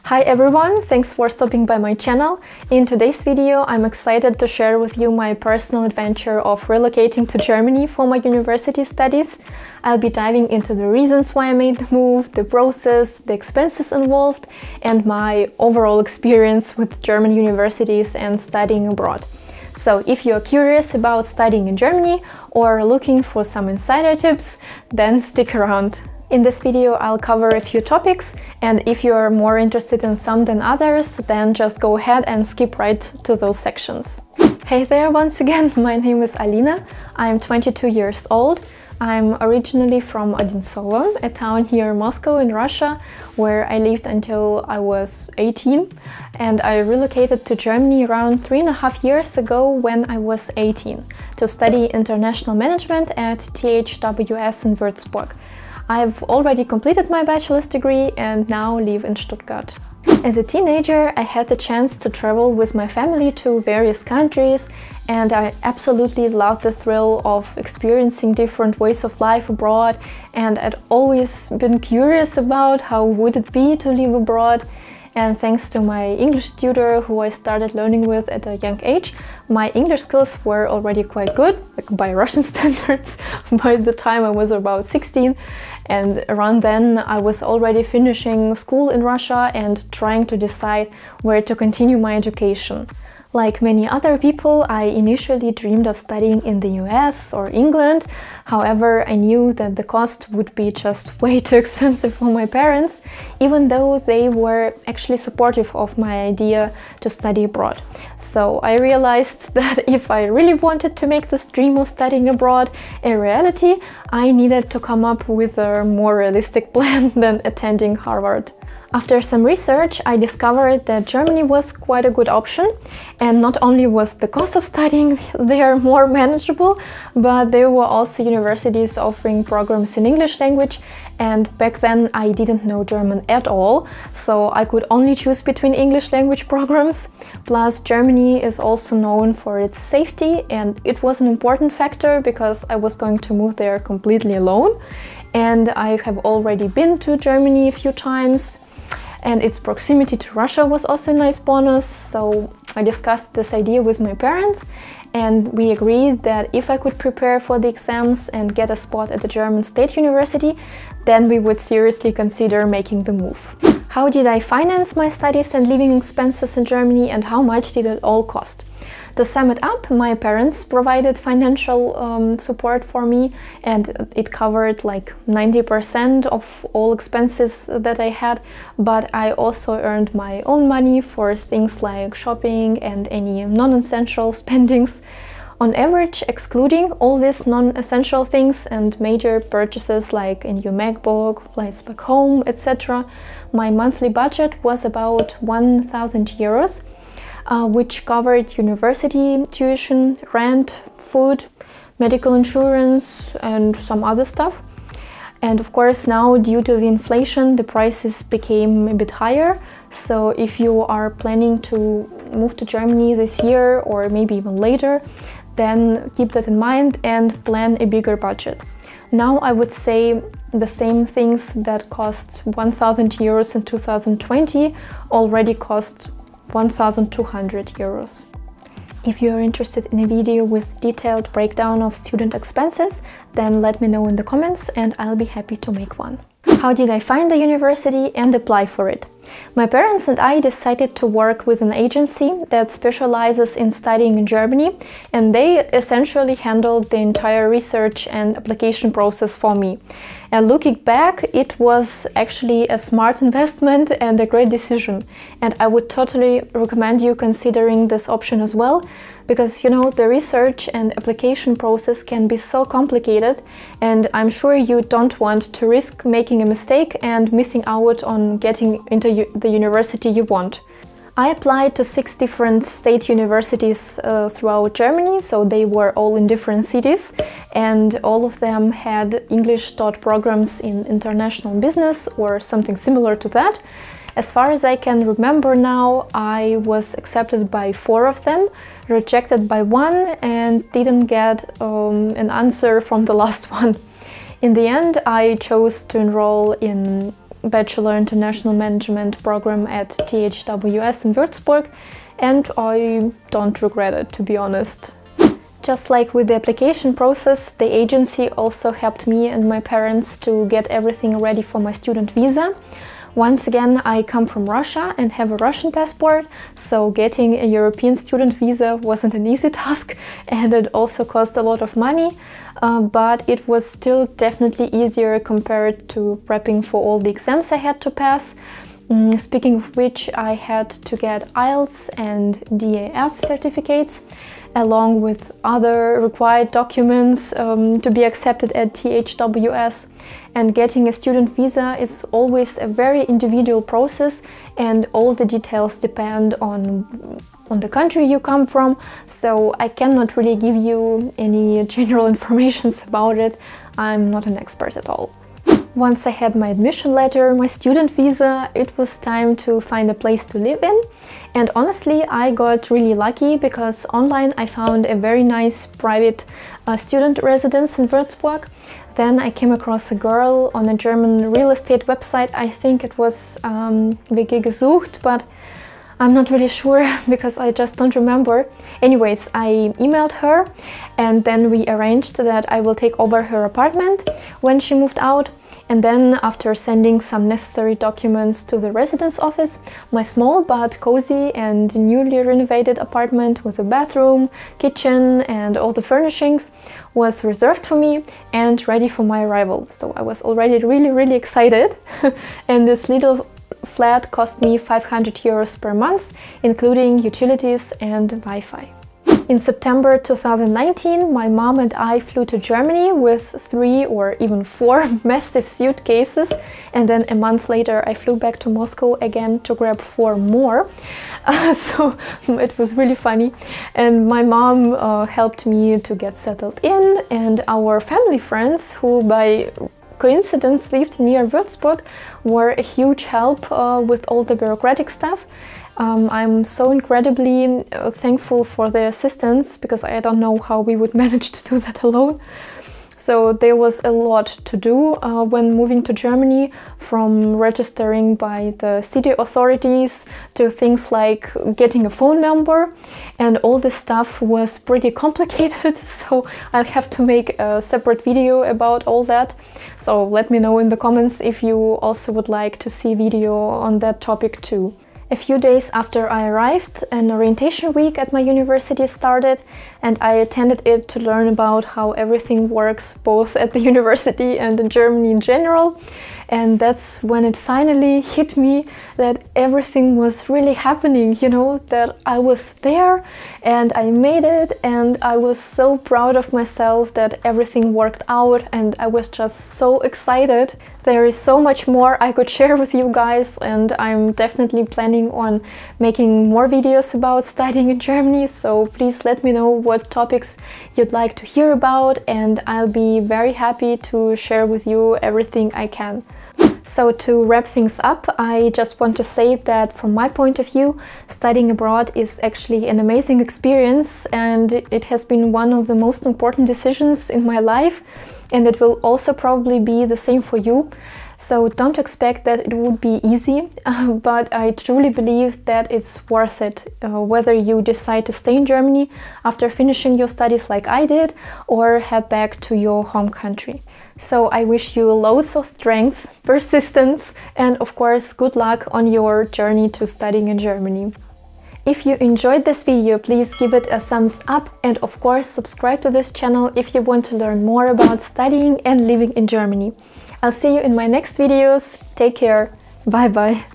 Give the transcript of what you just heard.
Hi everyone, thanks for stopping by my channel. In today's video, I'm excited to share with you my personal adventure of relocating to Germany for my university studies. I'll be diving into the reasons why I made the move, the process, the expenses involved, and my overall experience with German universities and studying abroad. So if you're curious about studying in Germany or looking for some insider tips, then stick around. In this video I'll cover a few topics, and if you're more interested in some than others, then just go ahead and skip right to those sections. Hey there once again, my name is Alina, I'm 22 years old. I'm originally from Odintsovo, a town near Moscow in Russia, where I lived until I was 18, and I relocated to Germany around 3.5 years ago when I was 18 to study international management at THWS in Würzburg. I've already completed my bachelor's degree and now live in Stuttgart. As a teenager, I had the chance to travel with my family to various countries, and I absolutely loved the thrill of experiencing different ways of life abroad, and I'd always been curious about how would it be to live abroad. And thanks to my English tutor, who I started learning with at a young age, my English skills were already quite good, like by Russian standards, by the time I was about 16. And around then I was already finishing school in Russia and trying to decide where to continue my education. Like many other people, I initially dreamed of studying in the US or England. However, I knew that the cost would be just way too expensive for my parents, even though they were actually supportive of my idea to study abroad. So I realized that if I really wanted to make this dream of studying abroad a reality, I needed to come up with a more realistic plan than attending Harvard. After some research, I discovered that Germany was quite a good option, and not only was the cost of studying there more manageable, but there were also universities offering programs in English language, and back then I didn't know German at all, so I could only choose between English language programs. Plus, Germany is also known for its safety, and it was an important factor because I was going to move there completely alone, and I have already been to Germany a few times. And its proximity to Russia was also a nice bonus, so I discussed this idea with my parents, and we agreed that if I could prepare for the exams and get a spot at the German state university, then we would seriously consider making the move. How did I finance my studies and living expenses in Germany, and how much did it all cost? To sum it up, my parents provided financial support for me, and it covered like 90% of all expenses that I had, but I also earned my own money for things like shopping and any non-essential spendings. On average, excluding all these non-essential things and major purchases like a new MacBook, flights back home, etc., my monthly budget was about 1,000 euros. Which covered university tuition, rent, food, medical insurance, and some other stuff. And of course, now due to the inflation, the prices became a bit higher. So if you are planning to move to Germany this year or maybe even later, then keep that in mind and plan a bigger budget. Now I would say the same things that cost 1,000 euros in 2020 already cost 1,200 euros. If you are interested in a video with detailed breakdown of student expenses, then let me know in the comments and I'll be happy to make one. How did I find the university and apply for it? My parents and I decided to work with an agency that specializes in studying in Germany, and they essentially handled the entire research and application process for me. And looking back, it was actually a smart investment and a great decision. And I would totally recommend you considering this option as well, because you know, the research and application process can be so complicated, and I'm sure you don't want to risk making a mistake and missing out on getting into the university you want. I applied to 6 different state universities throughout Germany, so they were all in different cities, and all of them had English taught programs in international business or something similar to that. As far as I can remember now, I was accepted by 4 of them, rejected by 1, and didn't get an answer from the last one. In the end, I chose to enroll in Bachelor International Management program at THWS in Würzburg, and I don't regret it, to be honest. Just like with the application process, the agency also helped me and my parents to get everything ready for my student visa. Once again, I come from Russia and have a Russian passport, so getting a European student visa wasn't an easy task, and it also cost a lot of money, but it was still definitely easier compared to prepping for all the exams I had to pass. Speaking of which, I had to get IELTS and DAF certificates, along with other required documents to be accepted at THWS. And getting a student visa is always a very individual process, and all the details depend on the country you come from, so I cannot really give you any general information about it. I'm not an expert at all. Once I had my admission letter, my student visa, it was time to find a place to live in. And honestly, I got really lucky because online I found a very nice private student residence in Würzburg. Then I came across a girl on a German real estate website. I think it was WG gesucht, but I'm not really sure because I just don't remember. Anyways, I emailed her and then we arranged that I will take over her apartment when she moved out. And then, after sending some necessary documents to the residence office, my small but cozy and newly renovated apartment with a bathroom, kitchen and all the furnishings was reserved for me and ready for my arrival. So I was already really excited. And this little flat cost me 500 euros per month, including utilities and Wi-Fi. In September 2019, my mom and I flew to Germany with 3 or even 4 massive suitcases, and then a month later I flew back to Moscow again to grab 4 more. So it was really funny, and my mom helped me to get settled in, and our family friends, who by coincidence lived near Würzburg, were a huge help with all the bureaucratic stuff. I'm so incredibly thankful for their assistance, because I don't know how we would manage to do that alone. So there was a lot to do when moving to Germany, from registering by the city authorities to things like getting a phone number, and all this stuff was pretty complicated, so I'll have to make a separate video about all that. So let me know in the comments if you also would like to see a video on that topic too. A few days after I arrived, an orientation week at my university started, and I attended it to learn about how everything works both at the university and in Germany in general. And that's when it finally hit me that everything was really happening, you know, that I was there and I made it, and I was so proud of myself that everything worked out, and I was just so excited. There is so much more I could share with you guys, and I'm definitely planning on making more videos about studying in Germany, so please let me know what topics you'd like to hear about, and I'll be very happy to share with you everything I can. So to wrap things up, I just want to say that from my point of view, studying abroad is actually an amazing experience, and it has been one of the most important decisions in my life, and it will also probably be the same for you. So don't expect that it would be easy, but I truly believe that it's worth it, whether you decide to stay in Germany after finishing your studies like I did, or head back to your home country. So I wish you loads of strength, persistence, and of course good luck on your journey to studying in Germany. If you enjoyed this video, please give it a thumbs up, and of course subscribe to this channel if you want to learn more about studying and living in Germany. I'll see you in my next videos. Take care. Bye bye.